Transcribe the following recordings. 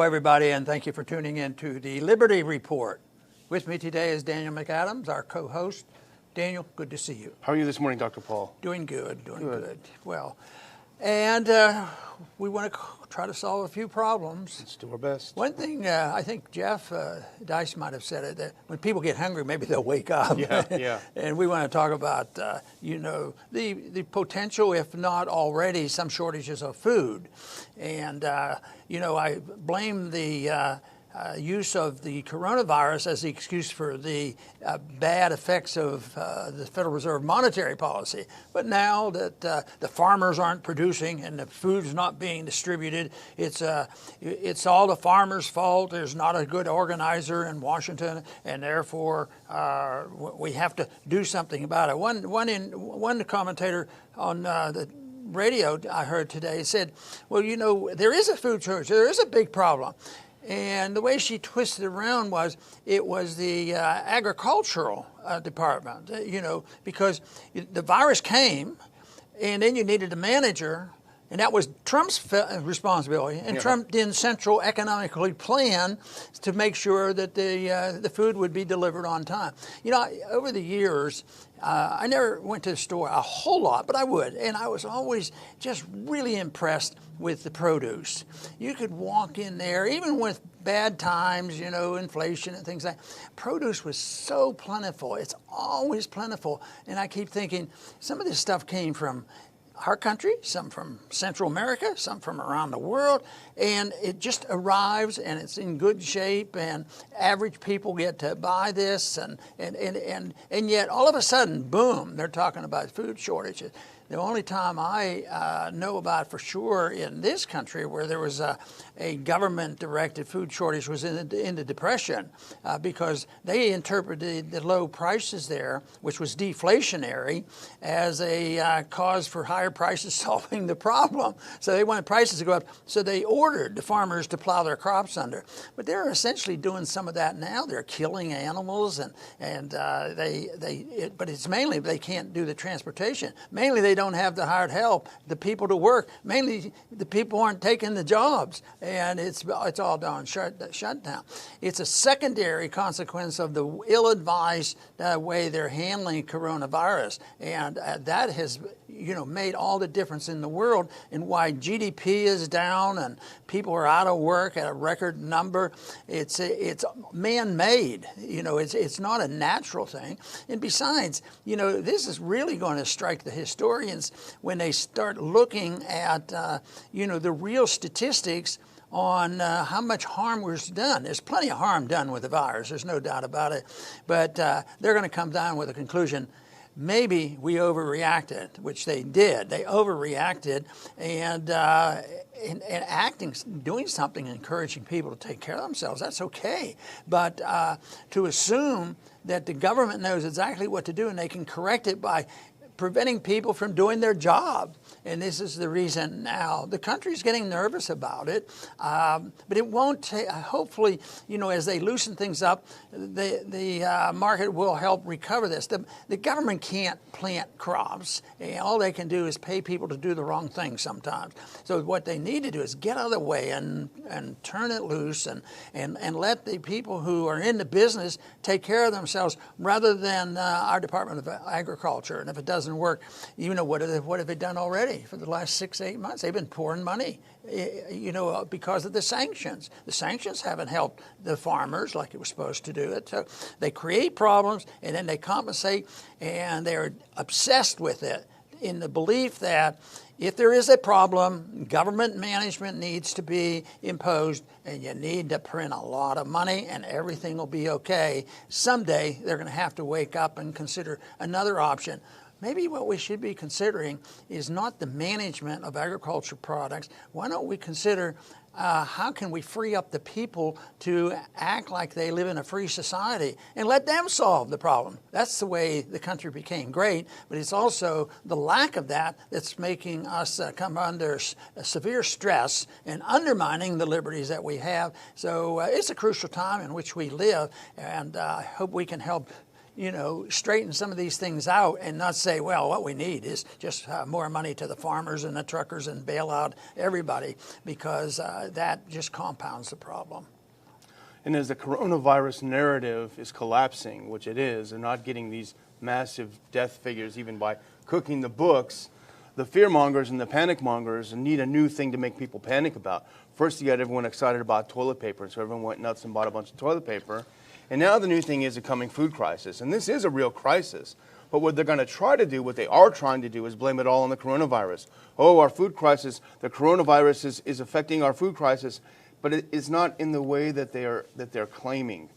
everybody, and thank you for tuning in to the Liberty Report. With me today is Daniel McAdams, our co-host. Daniel, good to see you. How are you this morning, Dr. Paul? Doing good, doing good. Well, and we want to try to solve a few problems. Let's do our best. One thing, I think Jeff Dice might have said it, that when people get hungry, maybe they'll wake up. Yeah. And we want to talk about, the potential, if not already, some shortages of food. And, I blame the use of the coronavirus as the excuse for the bad effects of the Federal Reserve monetary policy. But now that the farmers aren't producing and the food's not being distributed, it's all the farmers' fault. There's not a good organizer in Washington, and therefore we have to do something about it. One commentator on the radio I heard today said, well, there is a food shortage. There is a big problem. And the way she twisted it around was, it was the agricultural department, because the virus came, and then you needed a manager, and that was Trump's responsibility. And Trump didn't central economically plan to make sure that the food would be delivered on time. Over the years, I never went to the store a whole lot, but I would. And I was always just really impressed with the produce. You could walk in there, even with bad times, inflation and things like that. Produce was so plentiful. It's always plentiful. And I keep thinking, some of this stuff came from our country, some from Central America, some from around the world, and it just arrives and it's in good shape, and average people get to buy this, and yet all of a sudden, boom, they're talking about food shortages. The only time I know about for sure in this country where there was a government-directed food shortage was in the Depression, because they interpreted the low prices there, which was deflationary, as a cause for higher prices solving the problem. So they wanted prices to go up, so they ordered the farmers to plow their crops under. But they're essentially doing some of that now. They're killing animals, but it's mainly they can't do the transportation. Mainly they don't have the hired help, the people to work. Mainly the people aren't taking the jobs, and it's all done shut down. It's a secondary consequence of the ill-advised way they're handling coronavirus, and that has made all the difference in the world, and why GDP is down and people are out of work at a record number. It's man-made. It's not a natural thing. And besides, this is really going to strike the historians when they start looking at the real statistics on how much harm was done. There's plenty of harm done with the virus. There's no doubt about it. But they're going to come down with a conclusion. Maybe we overreacted, which they did. They overreacted, and doing something, encouraging people to take care of themselves, that's okay. But to assume that the government knows exactly what to do and they can correct it by preventing people from doing their job. And this is the reason now. The country's getting nervous about it, but it won't take, hopefully, as they loosen things up, the market will help recover this. The government can't plant crops. And all they can do is pay people to do the wrong thing sometimes. So what they need to do is get out of the way and turn it loose and let the people who are in the business take care of themselves rather than our Department of Agriculture. And if it doesn't work, what have they done already for the last 6-8 months? They've been pouring money, because of the sanctions. The sanctions haven't helped the farmers like it was supposed to do it. So they create problems and then they compensate, and they're obsessed with it in the belief that if there is a problem, government management needs to be imposed, and you need to print a lot of money and everything will be okay. Someday they're going to have to wake up and consider another option. Maybe what we should be considering is not the management of agriculture products. Why don't we consider how can we free up the people to act like they live in a free society and let them solve the problem? That's the way the country became great, but it's also the lack of that that's making us come under severe stress and undermining the liberties that we have. So it's a crucial time in which we live, and I hope we can help straighten some of these things out and not say, well, what we need is just more money to the farmers and the truckers and bail out everybody, because that just compounds the problem. And as the coronavirus narrative is collapsing, which it is, and not getting these massive death figures even by cooking the books, the fearmongers and the panic mongers need a new thing to make people panic about. First, you got everyone excited about toilet paper, and so everyone went nuts and bought a bunch of toilet paper. And now the new thing is a coming food crisis, and this is a real crisis. But what they're going to try to do, what they are trying to do, is blame it all on the coronavirus. Oh, our food crisis, the coronavirus is affecting our food crisis, but it is not in the way that they're claiming.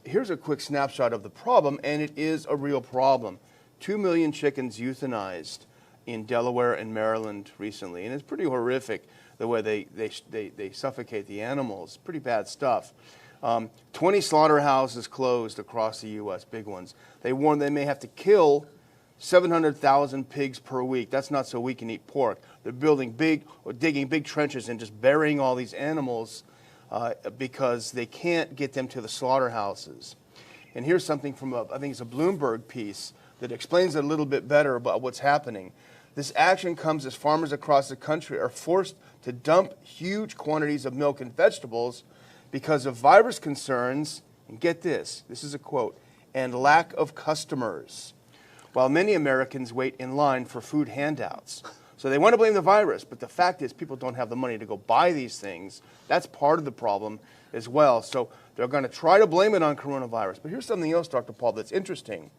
Here's a quick snapshot of the problem, and it is a real problem. 2 million chickens euthanized in Delaware and Maryland recently, and it's pretty horrific the way they suffocate the animals. Pretty bad stuff. 20 slaughterhouses closed across the U.S., big ones. They warn they may have to kill 700,000 pigs per week. That's not so we can eat pork. They're digging big trenches and just burying all these animals because they can't get them to the slaughterhouses. And here's something from I think it's a Bloomberg piece that explains it a little bit better about what's happening. This action comes as farmers across the country are forced to dump huge quantities of milk and vegetables because of virus concerns, and get this is a quote, and lack of customers, while many Americans wait in line for food handouts. So they want to blame the virus, but the fact is people don't have the money to go buy these things. That's part of the problem as well. So they're going to try to blame it on coronavirus. But here's something else, Dr. Paul, that's interesting.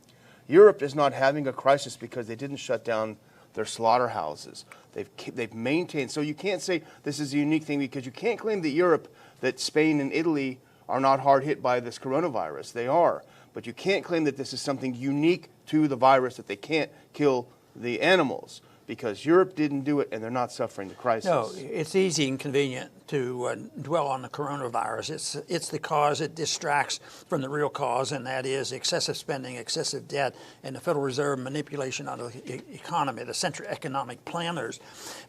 Europe is not having a crisis because they didn't shut down their slaughterhouses. They've maintained. So you can't say this is a unique thing, because you can't claim that Spain and Italy are not hard hit by this coronavirus. They are. But you can't claim that this is something unique to the virus, that they can't kill the animals, because Europe didn't do it and they're not suffering the crisis. No, it's easy and convenient to dwell on the coronavirus. It's the cause. It distracts from the real cause, and that is excessive spending, excessive debt, and the Federal Reserve manipulation of the economy, the central economic planners.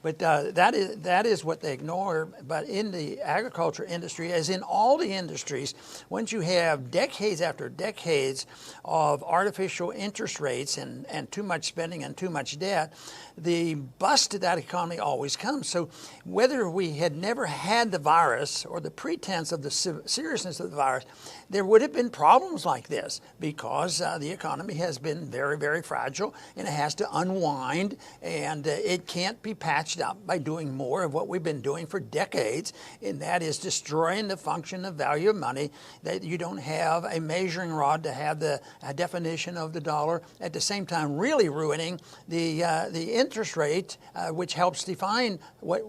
But that is what they ignore. But in the agriculture industry, as in all the industries, once you have decades after decades of artificial interest rates and too much spending and too much debt, the bust to that economy always comes. So whether we had never had the virus or the pretense of the seriousness of the virus, there would have been problems like this, because the economy has been very, very fragile, and it has to unwind, and it can't be patched up by doing more of what we've been doing for decades, and that is destroying the function of value of money, that you don't have a measuring rod to have the definition of the dollar, at the same time really ruining the interest rate, which helps define what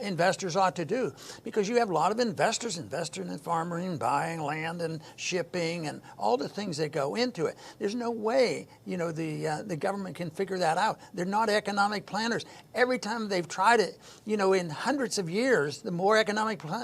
investors ought to do, because you have a lot of investors investing in farming, buying land and shipping and all the things that go into it. There's no way, the government can figure that out. They're not economic planners. Every time they've tried it, in hundreds of years, the more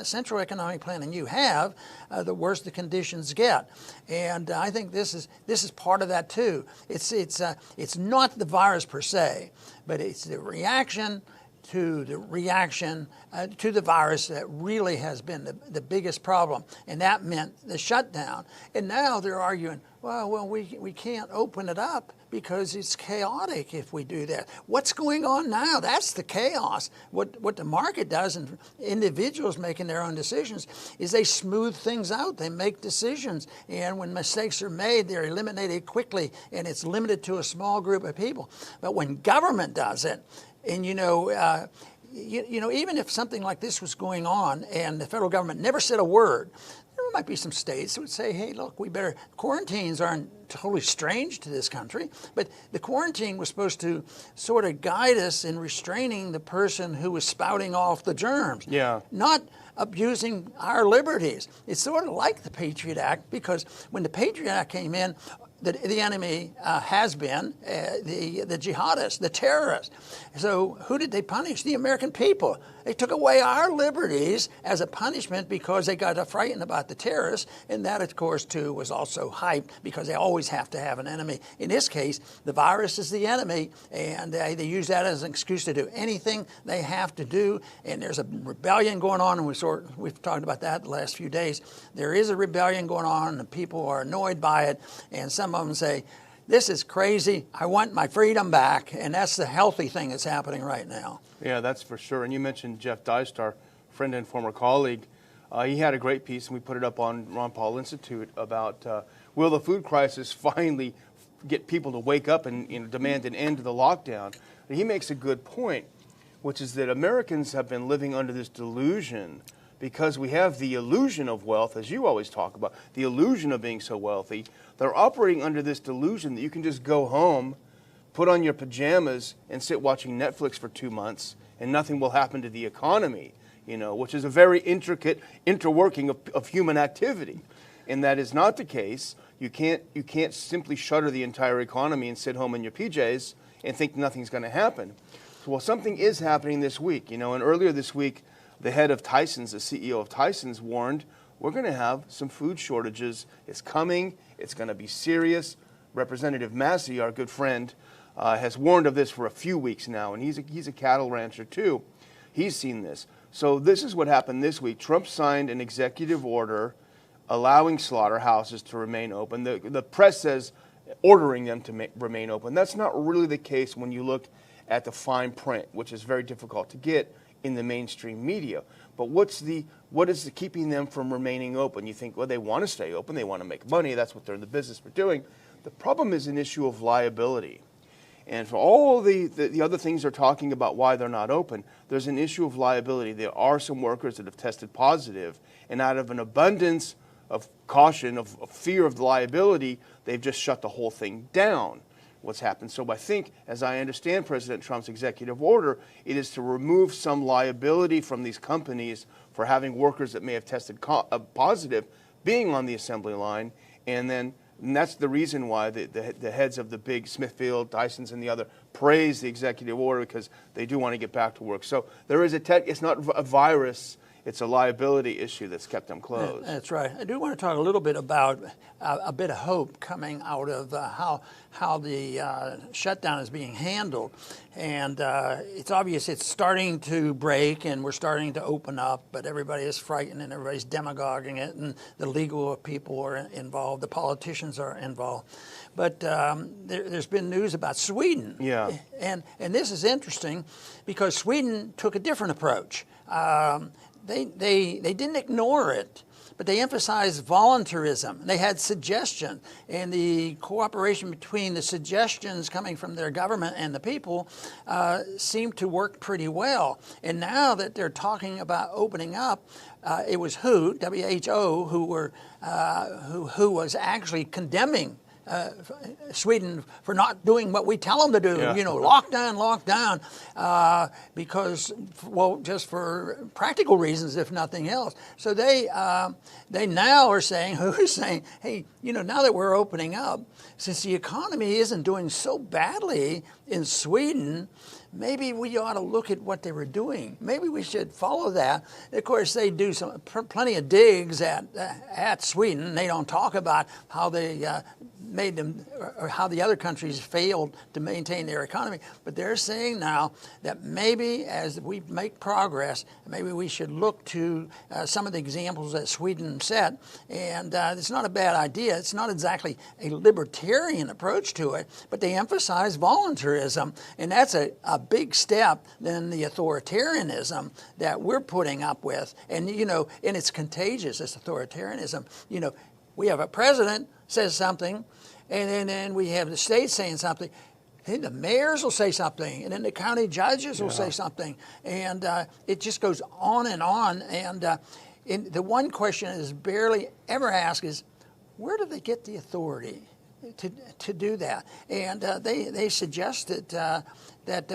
central economic planning you have, the worse the conditions get. And I think this is part of that too. It's not the virus per se, but it's the reaction to the virus that really has been the biggest problem, and that meant the shutdown. And now they're arguing, well, we can't open it up because it's chaotic if we do that. What's going on now? That's the chaos. What the market does, and individuals making their own decisions, is they smooth things out. They make decisions, and when mistakes are made, they're eliminated quickly, and it's limited to a small group of people. But when government does it, and even if something like this was going on and the federal government never said a word, there might be some states that would say, hey, look, quarantines aren't totally strange to this country, but the quarantine was supposed to sort of guide us in restraining the person who was spouting off the germs, not abusing our liberties. It's sort of like the Patriot Act, because when the Patriot Act came in, the enemy has been the jihadists, the terrorists. So who did they punish? The American people. They took away our liberties as a punishment because they got frightened about the terrorists, and that, of course, too, was also hyped because they always have to have an enemy. In this case, the virus is the enemy, and they use that as an excuse to do anything they have to do, and there's a rebellion going on, and we've talked about that the last few days. There is a rebellion going on, and people are annoyed by it, and some some of them say, this is crazy. I want my freedom back. And that's the healthy thing that's happening right now. Yeah, that's for sure. And you mentioned Jeff Dystar, friend and former colleague. He had a great piece, and we put it up on Ron Paul Institute about will the food crisis finally get people to wake up and demand an end to the lockdown. And he makes a good point, which is that Americans have been living under this delusion because we have the illusion of wealth, as you always talk about, the illusion of being so wealthy. They're operating under this delusion that you can just go home, put on your pajamas, and sit watching Netflix for 2 months, and nothing will happen to the economy, which is a very intricate interworking of human activity. And that is not the case. You can't simply shutter the entire economy and sit home in your PJs and think nothing's going to happen. Well, something is happening this week, and earlier this week, the head of Tyson's, the CEO of Tyson's, warned we're going to have some food shortages. It's coming. It's going to be serious. Representative Massey, our good friend, has warned of this for a few weeks now, and he's a cattle rancher too. He's seen this. So this is what happened this week. Trump signed an executive order allowing slaughterhouses to remain open. The press says ordering them to remain open. That's not really the case when you look at the fine print, which is very difficult to get in the mainstream media. But what is keeping them from remaining open? You think, well, they want to stay open, they want to make money, that's what they're in the business for doing. The problem is an issue of liability. And for all the other things they're talking about why they're not open, there's an issue of liability. There are some workers that have tested positive, and out of an abundance of caution, of fear of the liability, they've just shut the whole thing down. What's happened. So I think, as I understand President Trump's executive order, it is to remove some liability from these companies for having workers that may have tested positive being on the assembly line, and that's the reason why the heads of the big Smithfield, Tyson's, and the other praise the executive order, because they do want to get back to work. So there is it's not a virus. It's a liability issue that's kept them closed. That's right. I do want to talk a little bit about a bit of hope coming out of how the shutdown is being handled. And it's obvious it's starting to break and we're starting to open up, but everybody is frightened and everybody's demagoguing it, and the legal people are involved, the politicians are involved. But there's been news about Sweden. Yeah. And this is interesting because Sweden took a different approach. They didn't ignore it, but they emphasized voluntarism. They had suggestion, and the cooperation between the suggestions coming from their government and the people seemed to work pretty well. And now that they're talking about opening up, it was WHO, who was actually condemning Sweden for not doing what we tell them to do, lock down, because, just for practical reasons, if nothing else. So they now are saying, hey, now that we're opening up, since the economy isn't doing so badly in Sweden, maybe we ought to look at what they were doing. Maybe we should follow that. Of course, they do plenty of digs at Sweden. They don't talk about how they made them, or how the other countries failed to maintain their economy. But they're saying now that maybe as we make progress, maybe we should look to some of the examples that Sweden set. And it's not a bad idea. It's not exactly a libertarian approach to it, but they emphasize voluntarism. And that's a big step than the authoritarianism that we're putting up with. And, and it's contagious, this authoritarianism. We have a president says something, and then we have the state saying something. Then the mayors will say something, and then the county judges will say something. And it just goes on. And the one question that is barely ever asked is, where do they get the authority to do that? And they suggested that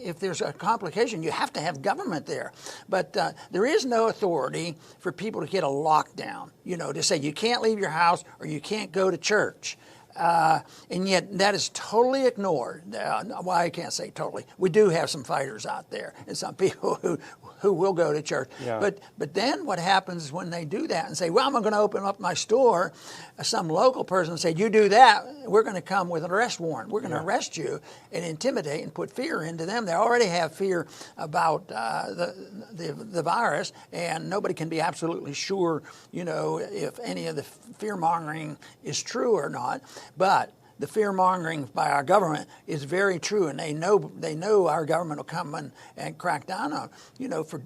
if there's a complication, you have to have government there. But there is no authority for people to get a lockdown, to say you can't leave your house or you can't go to church. And yet that is totally ignored. Well, I can't say totally. We do have some fighters out there and some people who will go to church. Yeah. But then what happens when they do that and say, well, I'm going to open up my store, some local person said, you do that, we're going to come with an arrest warrant. We're going to arrest you and intimidate and put fear into them. They already have fear about the virus, and nobody can be absolutely sure, if any of the fear-mongering is true or not. But the fear-mongering by our government is very true, and they know our government will come and crack down on, for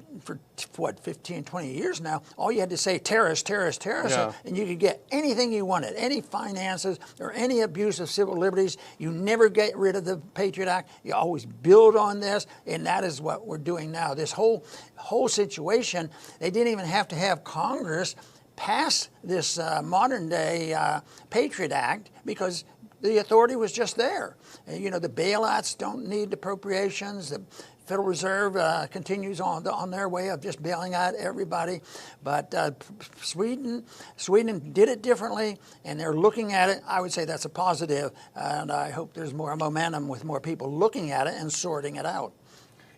what, 15, 20 years now, all you had to say, terrorist, terrorist, terrorist, and you could get anything you wanted, any finances or any abuse of civil liberties. You never get rid of the Patriot Act. You always build on this, and that is what we're doing now. This whole situation, they didn't even have to have Congress pass this modern-day Patriot Act because the authority was just there. The bailouts don't need appropriations. The Federal Reserve continues on their way of just bailing out everybody. But Sweden did it differently, and they're looking at it. I would say that's a positive, and I hope there's more momentum with more people looking at it and sorting it out.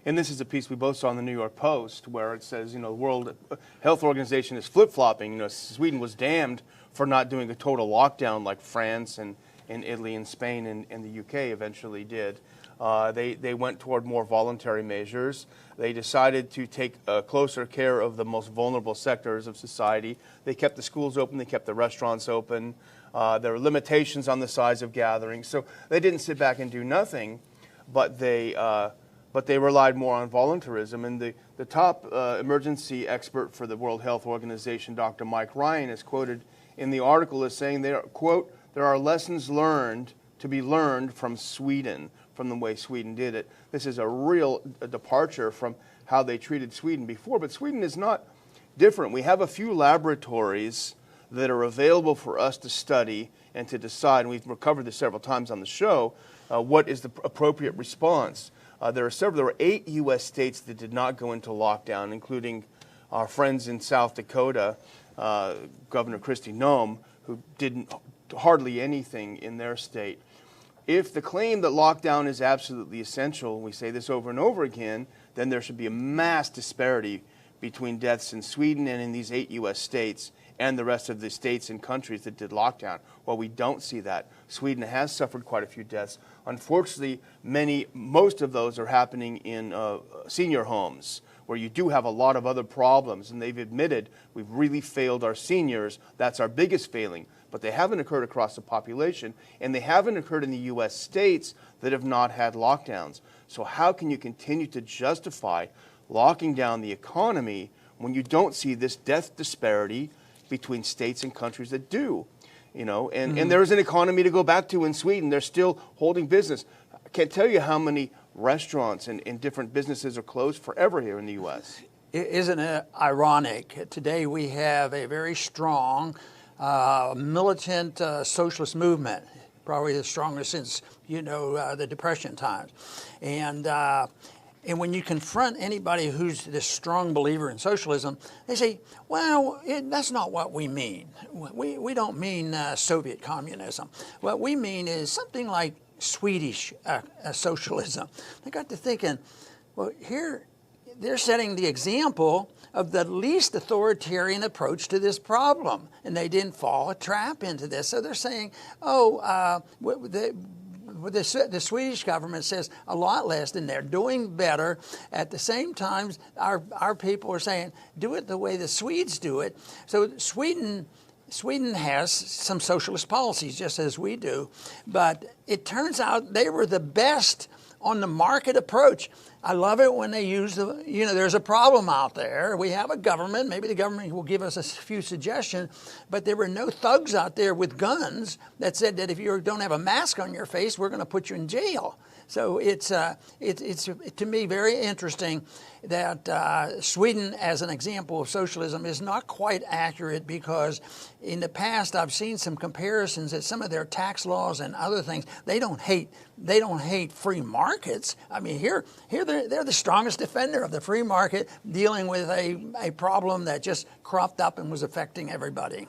And this is a piece we both saw in the New York Post where it says, the World Health Organization is flip-flopping. Sweden was damned for not doing a total lockdown like France and Italy and Spain and the UK eventually did. They went toward more voluntary measures. They decided to take closer care of the most vulnerable sectors of society. They kept the schools open. They kept the restaurants open. There were limitations on the size of gatherings. So they didn't sit back and do nothing, but they relied more on voluntarism. And the top emergency expert for the World Health Organization, Dr. Mike Ryan, is quoted in the article as saying, quote, there are lessons to be learned from Sweden, from the way Sweden did it. This is a real departure from how they treated Sweden before, but Sweden is not different. We have a few laboratories that are available for us to study and to decide, and we've covered this several times on the show, what is the appropriate response. There were 8 U.S. states that did not go into lockdown, including our friends in South Dakota, Governor Kristi Noem, who didn't hardly anything in their state. If the claim that lockdown is absolutely essential, we say this over and over again, then there should be a mass disparity between deaths in Sweden and in these 8 U.S. states and the rest of the states and countries that did lockdown. Well, we don't see that. Sweden has suffered quite a few deaths. Unfortunately, most of those are happening in senior homes, where you do have a lot of other problems, and they've admitted we've really failed our seniors. That's our biggest failing. But they haven't occurred across the population, and they haven't occurred in the U.S. states that have not had lockdowns. So how can you continue to justify locking down the economy when you don't see this death disparity between states and countries that do? And there is an economy to go back to in Sweden. They're still holding business. I can't tell you how many restaurants and different businesses are closed forever here in the U.S. Isn't it ironic? Today we have a very strong militant socialist movement, probably the strongest since, the Depression times. And when you confront anybody who's this strong believer in socialism, they say, well, that's not what we mean. We don't mean Soviet communism. What we mean is something like Swedish socialism. They got to thinking, well, here they're setting the example of the least authoritarian approach to this problem, and they didn't fall a trap into this. So they're saying, the Swedish government says a lot less, and they're doing better. At the same time, our people are saying, do it the way the Swedes do it. So Sweden has some socialist policies, just as we do, but it turns out they were the best on the market approach. I love it when they use there's a problem out there. We have a government. Maybe the government will give us a few suggestions, but there were no thugs out there with guns that said that if you don't have a mask on your face, we're going to put you in jail. So it's to me very interesting that Sweden, as an example of socialism, is not quite accurate, because in the past I've seen some comparisons that some of their tax laws and other things, they don't hate free markets. I mean, here they're the strongest defender of the free market, dealing with a problem that just cropped up and was affecting everybody.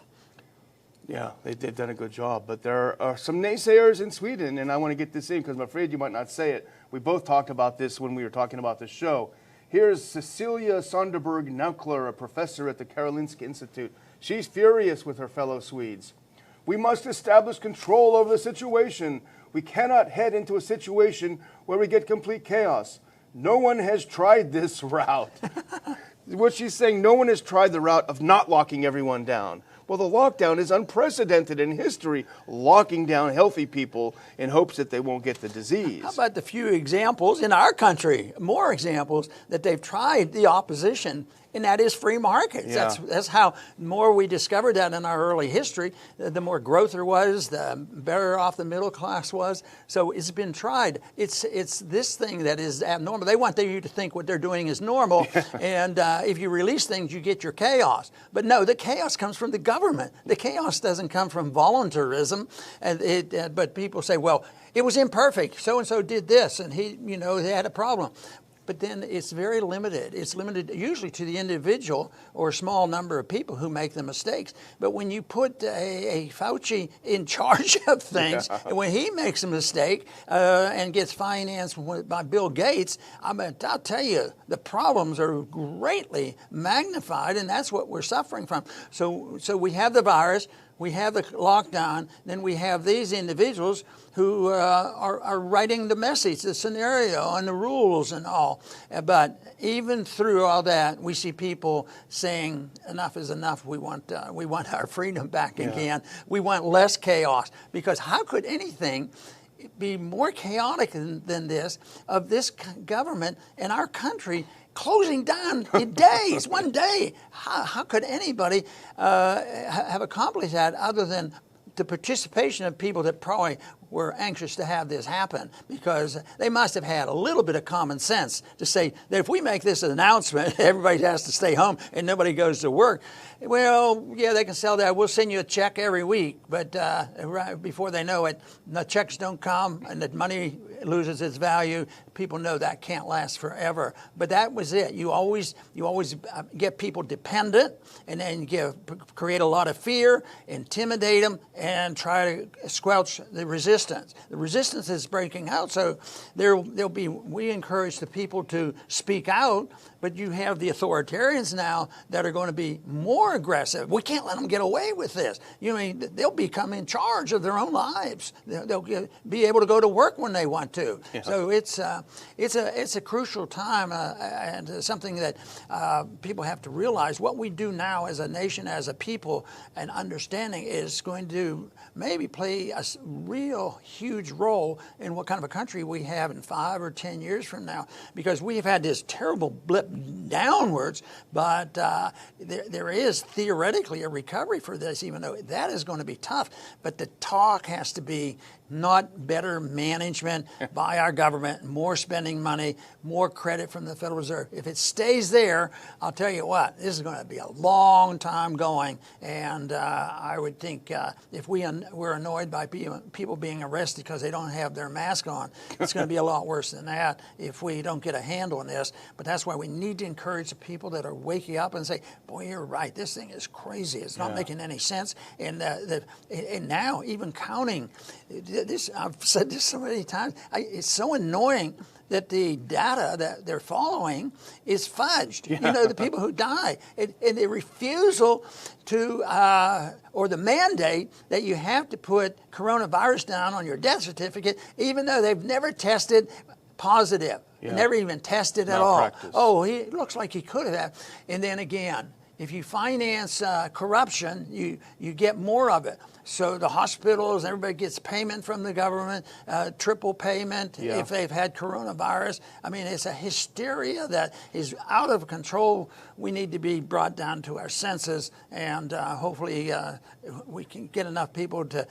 Yeah, they've done a good job. But there are some naysayers in Sweden, and I want to get this in because I'm afraid you might not say it. We both talked about this when we were talking about the show. Here's Cecilia Sonderberg-Naukler, a professor at the Karolinska Institute. She's furious with her fellow Swedes. We must establish control over the situation. We cannot head into a situation where we get complete chaos. No one has tried this route. What she's saying, no one has tried the route of not locking everyone down. Well, the lockdown is unprecedented in history, locking down healthy people in hopes that they won't get the disease. How about the few examples in our country, more examples, that they've tried the opposition, and that is free markets. Yeah. That's how more we discovered that in our early history, the more growth there was, the better off the middle class was. So it's been tried. It's this thing that is abnormal. They want you to think what they're doing is normal, and if you release things, you get your chaos. But no, the chaos comes from the government. The chaos doesn't come from voluntarism. But people say, well, it was imperfect. So-and-so did this, and they had a problem. But then it's very limited. It's limited usually to the individual or a small number of people who make the mistakes. But when you put a Fauci in charge of things, and when he makes a mistake and gets financed by Bill Gates, I'll tell you, the problems are greatly magnified, and that's what we're suffering from. So we have the virus. We have the lockdown, then we have these individuals who are writing the message, the scenario, and the rules and all. But even through all that, we see people saying, enough is enough. We want our freedom back again. We want less chaos. Because how could anything be more chaotic than this, of this government and our country closing down in days, one day? How could anybody have accomplished that other than the participation of people that probably were anxious to have this happen, because they must have had a little bit of common sense to say that if we make this announcement, everybody has to stay home and nobody goes to work. Well, yeah, they can sell that. We'll send you a check every week. But right before they know it, the checks don't come and the money loses its value. People know that can't last forever. But that was it. You always get people dependent, and then create a lot of fear, intimidate them, and try to squelch the resistance. The resistance is breaking out, so we encourage the people to speak out, but you have the authoritarians now that are going to be more aggressive. We can't let them get away with this. They'll become in charge of their own lives. They'll be able to go to work when they want to. Yeah. So it's a crucial time and something that people have to realize. What we do now as a nation, as a people, and understanding is going to maybe play a real huge role in what kind of a country we have in 5 or 10 years from now, because we have had this terrible blip downwards, but there is theoretically a recovery for this, even though that is going to be tough. But the talk has to be not better management by our government, more spending money, more credit from the Federal Reserve. If it stays there, I'll tell you what, this is going to be a long time going. And I would think if we're annoyed by people being arrested because they don't have their mask on, it's going to be a lot worse than that if we don't get a handle on this. But that's why we need to encourage the people that are waking up and say, boy, you're right, this thing is crazy. It's not making any sense. And now even counting, I've said this so many times, it's so annoying that the data that they're following is fudged. Yeah. The people who die. And the refusal to, or the mandate that you have to put coronavirus down on your death certificate, even though they've never tested positive, never even tested at all. Oh, he looks like he could have. And then again, if you finance corruption, you get more of it. So the hospitals, everybody gets payment from the government, triple payment if they've had coronavirus. I mean, it's a hysteria that is out of control. We need to be brought down to our senses, and hopefully we can get enough people to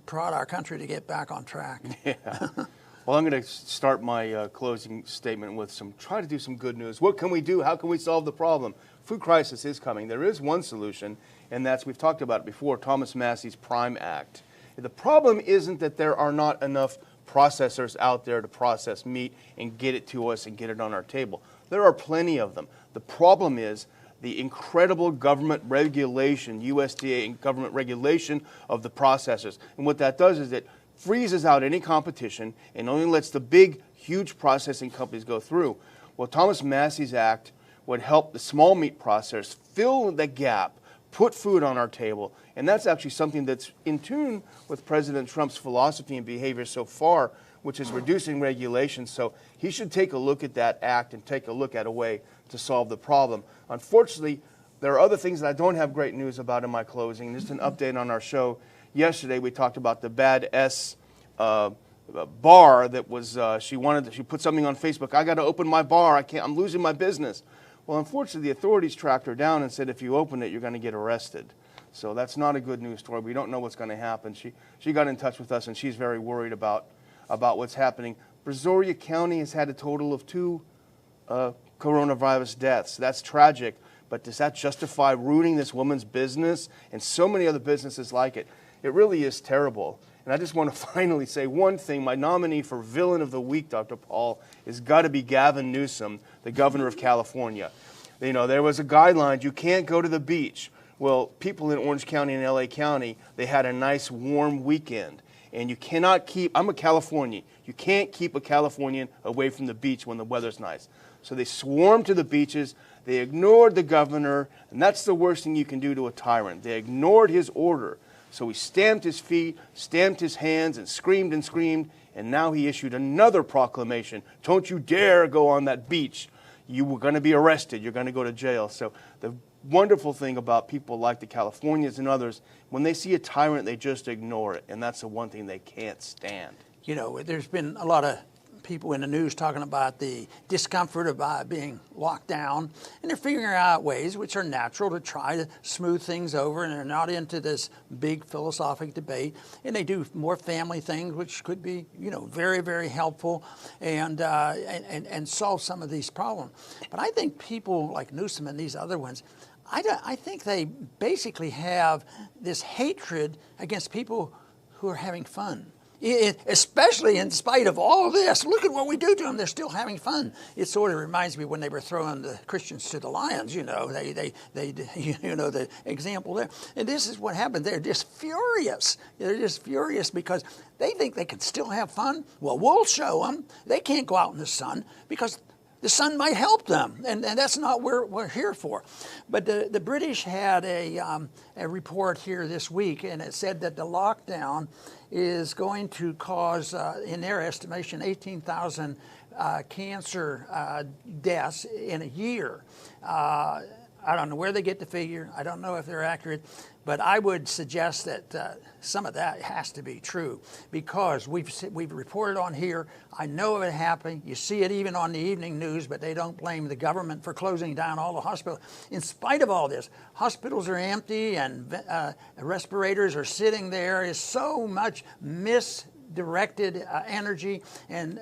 prod our country to get back on track. Yeah. Well, I'm going to start my closing statement with try to do some good news. What can we do? How can we solve the problem? Food crisis is coming. There is one solution, and we've talked about it before, Thomas Massey's Prime Act. The problem isn't that there are not enough processors out there to process meat and get it to us and get it on our table. There are plenty of them. The problem is the incredible government regulation, USDA and government regulation of the processors. And what that does is it freezes out any competition and only lets the big, huge processing companies go through. Well, Thomas Massey's Act would help the small meat processors fill the gap, put food on our table, and that's actually something that's in tune with President Trump's philosophy and behavior so far, which is reducing regulations. So he should take a look at that act and take a look at a way to solve the problem. Unfortunately, there are other things that I don't have great news about in my closing. Just an update on our show. Yesterday we talked about the Bad S bar that was, she put something on Facebook, I got to open my bar, I'm losing my business. Well, unfortunately, the authorities tracked her down and said if you open it, you're going to get arrested. So that's not a good news story. We don't know what's going to happen. She got in touch with us, and she's very worried about what's happening. Brazoria County has had a total of 2 coronavirus deaths. That's tragic, but does that justify ruining this woman's business and so many other businesses like it? It really is terrible. And I just want to finally say one thing. My nominee for Villain of the Week, Dr. Paul, has got to be Gavin Newsom, the governor of California. You know, there was a guideline, you can't go to the beach. Well, people in Orange County and LA County, they had a nice warm weekend. And you cannot keep, I'm a Californian, you can't keep a Californian away from the beach when the weather's nice. So they swarmed to the beaches, they ignored the governor, and that's the worst thing you can do to a tyrant. They ignored his order. So he stamped his feet, stamped his hands, and screamed, and now he issued another proclamation. Don't you dare go on that beach. You were going to be arrested. You're going to go to jail. So the wonderful thing about people like the Californians and others, when they see a tyrant, they just ignore it, and that's the one thing they can't stand. You know, there's been a lot of people in the news talking about the discomfort of being locked down, and they're figuring out ways which are natural to try to smooth things over, and they're not into this big philosophic debate, and they do more family things which could be, you know, very, very helpful and solve some of these problems. But I think people like Newsom and these other ones, I think they basically have this hatred against people who are having fun. Especially in spite of all of this, look at what we do to them. They're still having fun. It sort of reminds me when they were throwing the Christians to the lions. You know, they you know the example there. And this is what happened. They're just furious. They're just furious because they think they can still have fun. Well, we'll show them. They can't go out in the sun because the sun might help them, and that's not what we're here for. But the British had a report here this week, and it said that the lockdown is going to cause, in their estimation, 18,000 cancer deaths in a year. I don't know where they get the figure. I don't know if they're accurate, but I would suggest that some of that has to be true because we've reported on here. I know of it happening. You see it even on the evening news, but they don't blame the government for closing down all the hospitals. In spite of all this, hospitals are empty and respirators are sitting there. There's so much misdirected energy and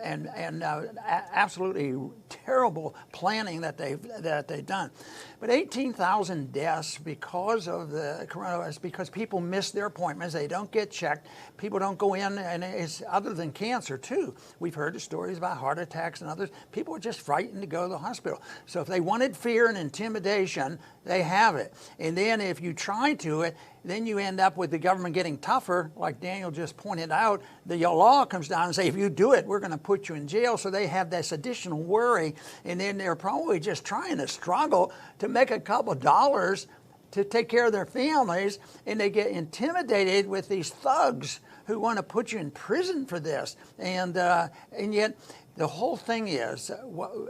absolutely terrible planning that they've done. But 18,000 deaths because of the coronavirus, because people miss their appointments, they don't get checked, people don't go in, and it's other than cancer too. We've heard the stories about heart attacks and others. People are just frightened to go to the hospital. So if they wanted fear and intimidation, they have it. And then if you try to it, then you end up with the government getting tougher, like Daniel just pointed out. The law comes down and say, if you do it, we're going to put you in jail. So they have this additional worry, and then they're probably just trying to struggle to make a couple of dollars to take care of their families, and they get intimidated with these thugs who want to put you in prison for this. And yet the whole thing is,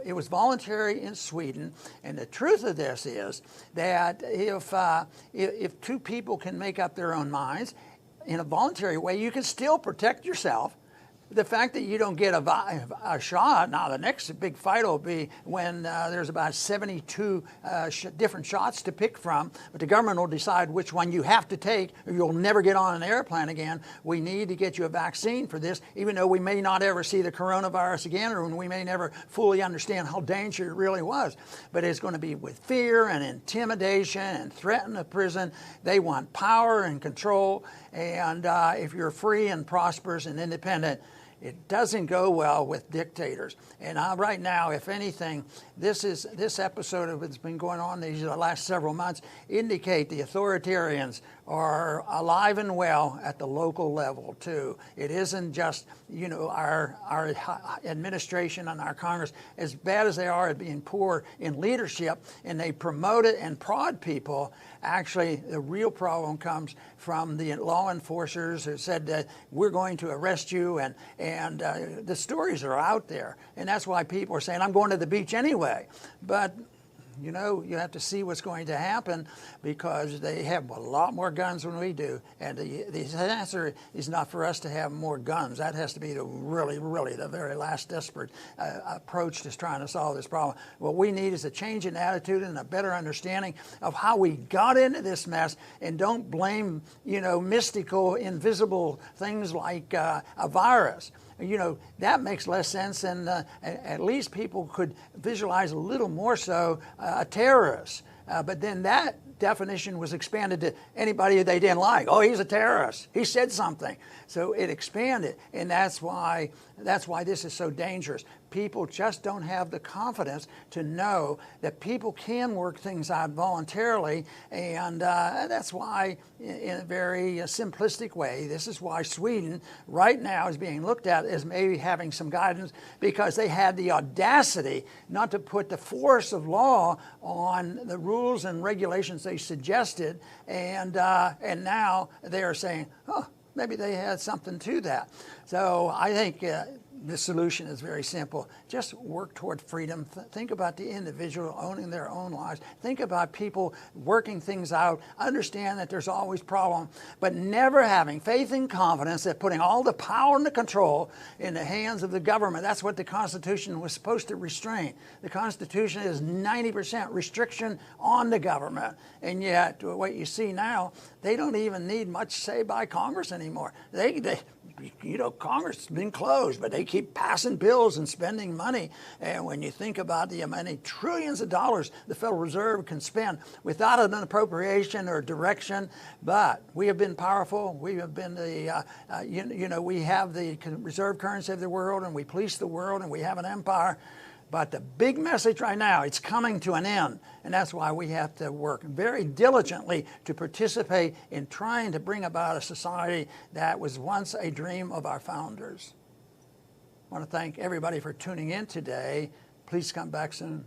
it was voluntary in Sweden, and the truth of this is that if two people can make up their own minds in a voluntary way, you can still protect yourself. The fact that you don't get a shot, now the next big fight will be when there's about 72 different shots to pick from, but the government will decide which one you have to take or you'll never get on an airplane again. We need to get you a vaccine for this, even though we may not ever see the coronavirus again, or we may never fully understand how dangerous it really was. But it's going to be with fear and intimidation and threat of prison. They want power and control, and if you're free and prosperous and independent, It doesn't go well with dictators. And right now, if anything, this episode that's been going on these last several months indicate the authoritarians are alive and well at the local level too. It isn't just our administration and our Congress, as bad as they are at being poor in leadership, and they promote it and prod people. Actually, the real problem comes from the law enforcers who said that we're going to arrest you, and the stories are out there, and that's why people are saying, I'm going to the beach anyway. But you have to see what's going to happen, because they have a lot more guns than we do. And the answer is not for us to have more guns. That has to be really the very last desperate approach to trying to solve this problem. What we need is a change in attitude and a better understanding of how we got into this mess, and don't blame, mystical, invisible things like a virus. That makes less sense, and at least people could visualize a little more so a terrorist. But then that definition was expanded to anybody they didn't like. Oh, he's a terrorist. He said something. So it expanded, and that's why this is so dangerous. People just don't have the confidence to know that people can work things out voluntarily, and that's why, in a very simplistic way, this is why Sweden right now is being looked at as maybe having some guidance, because they had the audacity not to put the force of law on the rules and regulations they suggested, and now they are saying, oh, maybe they had something to that. So I think the solution is very simple. Just work toward freedom. Think about the individual owning their own lives. Think about people working things out. Understand that there's always problems, but never having faith and confidence that putting all the power and the control in the hands of the government. That's what the Constitution was supposed to restrain. The Constitution is 90% restriction on the government, and yet what you see now, they don't even need much say by Congress anymore. Congress has been closed, but they keep passing bills and spending money. And when you think about the many trillions of dollars the Federal Reserve can spend without an appropriation or direction, but we have been powerful. We have been we have the reserve currency of the world, and we police the world, and we have an empire. But the big message right now, it's coming to an end. And that's why we have to work very diligently to participate in trying to bring about a society that was once a dream of our founders. I want to thank everybody for tuning in today. Please come back soon.